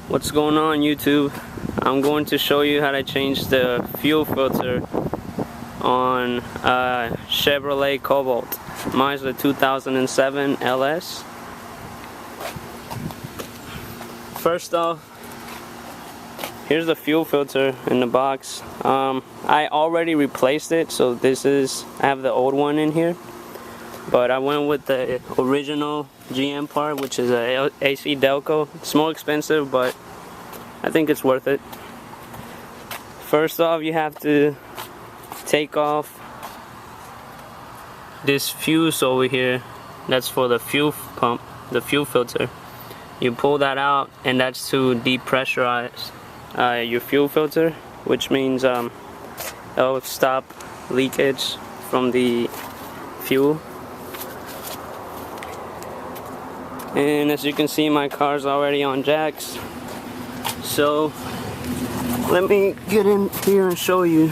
What's going on, YouTube? I'm going to show you how to change the fuel filter on Chevrolet Cobalt. Mine's the 2007 LS. First off, here's the fuel filter in the box. I already replaced it, so I have the old one in here. But I went with the original GM part, which is a AC Delco. It's more expensive, but I think it's worth it. First off, you have to take off this fuse over here. That's for the fuel pump, the fuel filter. You pull that out, and that's to depressurize your fuel filter, which means it'll stop leakage from the fuel. And as you can see, my car's already on jacks. So let me get in here and show you.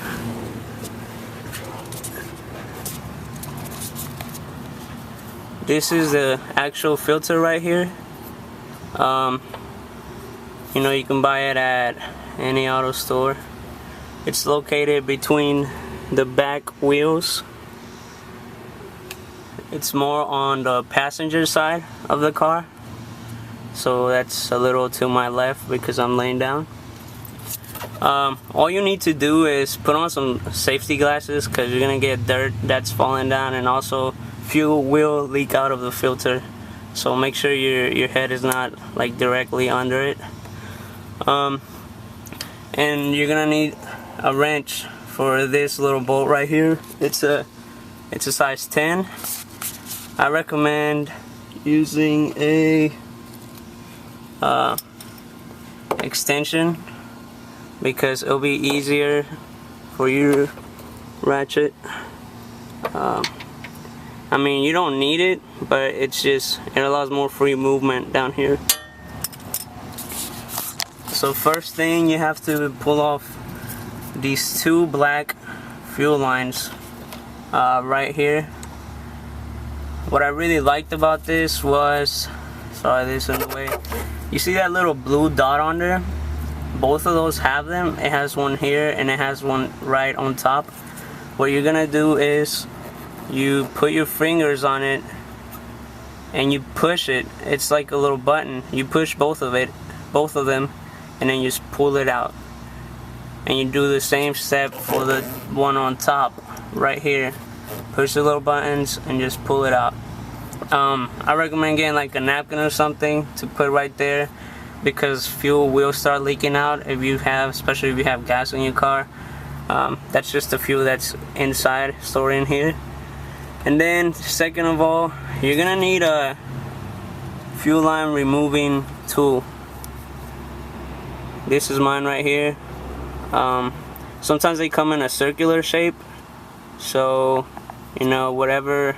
This is the actual filter right here. You know, you can buy it at any auto store. It's located between the back wheels. It's more on the passenger side of the car, so that's a little to my left because I'm laying down. All you need to do is put on some safety glasses because you're gonna get dirt that's falling down, and also fuel will leak out of the filter, so make sure your head is not like directly under it. And you're gonna need a wrench for this little bolt right here. It's a size 10. I recommend using a extension because it'll be easier for you to ratchet. I mean, you don't need it, but it allows more free movement down here. So first thing, you have to pull off these two black fuel lines right here. What I really liked about this was, sorry, this in the way. You see that little blue dot on there? Both of those have them. It has one here and it has one right on top. What you're gonna do is you put your fingers on it and you push it. It's like a little button. You push both of them, and then you just pull it out. And you do the same step for the one on top right here. Push the little buttons and just pull it out. I recommend getting like a napkin or something to put right there, because fuel will start leaking out especially if you have gas in your car. That's just the fuel that's inside, stored in here. And then second of all, you're gonna need a fuel line removing tool. This is mine right here. Sometimes they come in a circular shape, so you know, whatever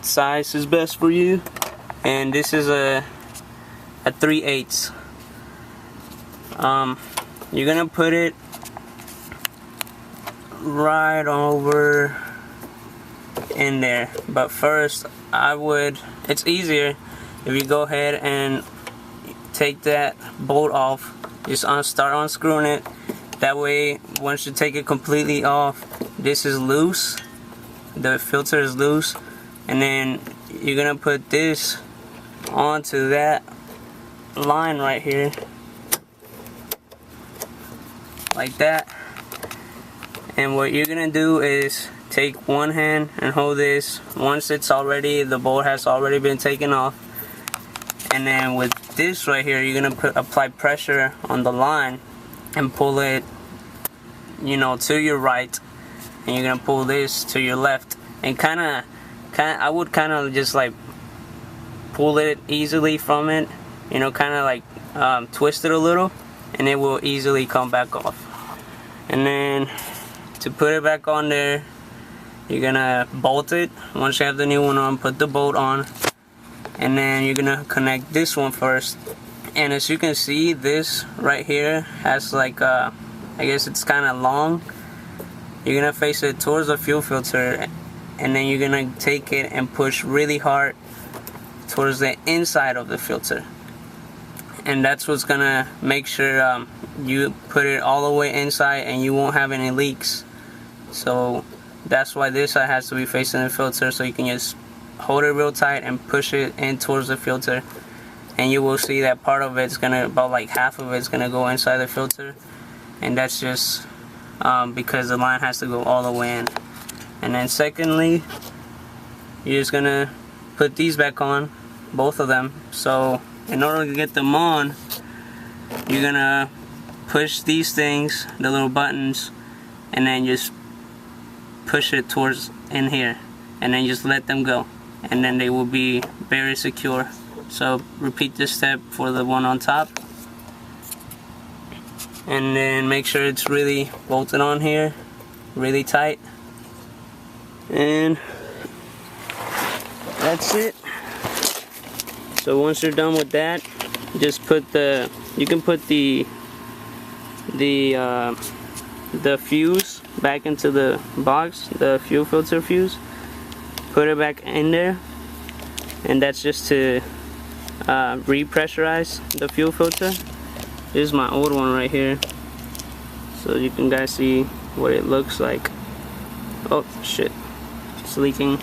size is best for you. And this is a 3/8. You're gonna put it right over in there, but first it's easier if you go ahead and take that bolt off. Just start unscrewing it. That way, once you take it completely off, this is loose. The filter is loose, and then you're gonna put this onto that line right here, like that. And what you're gonna do is take one hand and hold this. Once the bolt has already been taken off, and then with this right here, you're gonna apply pressure on the line and pull it, you know, to your right. And you're gonna pull this to your left, and I would kind of just like pull it easily from it, you know, kind of like twist it a little, and it will easily come back off. And then to put it back on there, you're gonna bolt it. Once you have the new one on, put the bolt on, and then you're gonna connect this one first. And as you can see, this right here has like I guess it's kind of long. You're gonna face it towards the fuel filter, and then you're gonna take it and push really hard towards the inside of the filter. and that's what's gonna make sure you put it all the way inside and you won't have any leaks. So that's why this side has to be facing the filter, so you can just hold it real tight and push it in towards the filter, and you will see that part of it's gonna, about like half of it's gonna go inside the filter, and that's just because the line has to go all the way in. And then secondly, you're just gonna put these back on, both of them. So in order to get them on, you're gonna push these things, the little buttons, and then just push it towards in here, and then just let them go, and then they will be very secure. So repeat this step for the one on top, and then make sure it's really bolted on here, really tight, and that's it. So once you're done with that, just put you can put the fuse back into the box, the fuel filter fuse. Put it back in there, and that's just to repressurize the fuel filter. This is my old one right here, so you can guys see what it looks like. Oh shit, it's leaking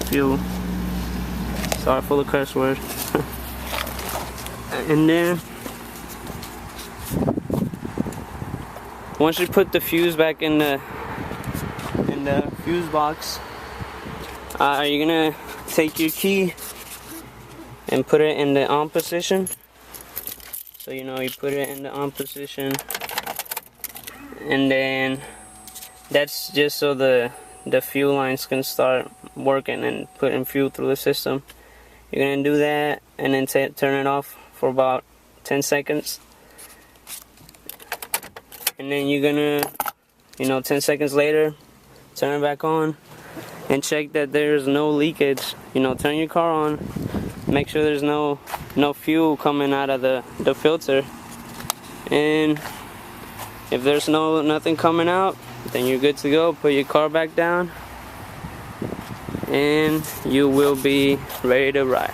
fuel. Sorry for the curse word. And then once you put the fuse back in the fuse box, you're gonna take your key and put it in the on position. So you put it in the on position, and then that's just so the fuel lines can start working and putting fuel through the system. You're gonna do that, and then turn it off for about 10 seconds. And then you're gonna, 10 seconds later, turn it back on and check that there's no leakage. Turn your car on, make sure there's no fuel coming out of the filter, and if there's nothing coming out, then you're good to go. Put your car back down, and you will be ready to ride.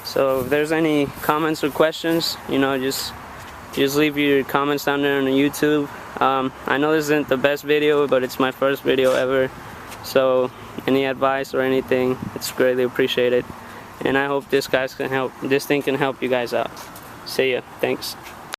So if there's any comments or questions, just leave your comments down there on the YouTube. I know this isn't the best video, but it's my first video ever, so any advice or anything, it's greatly appreciated. And I hope this thing can help you guys out. See ya. Thanks.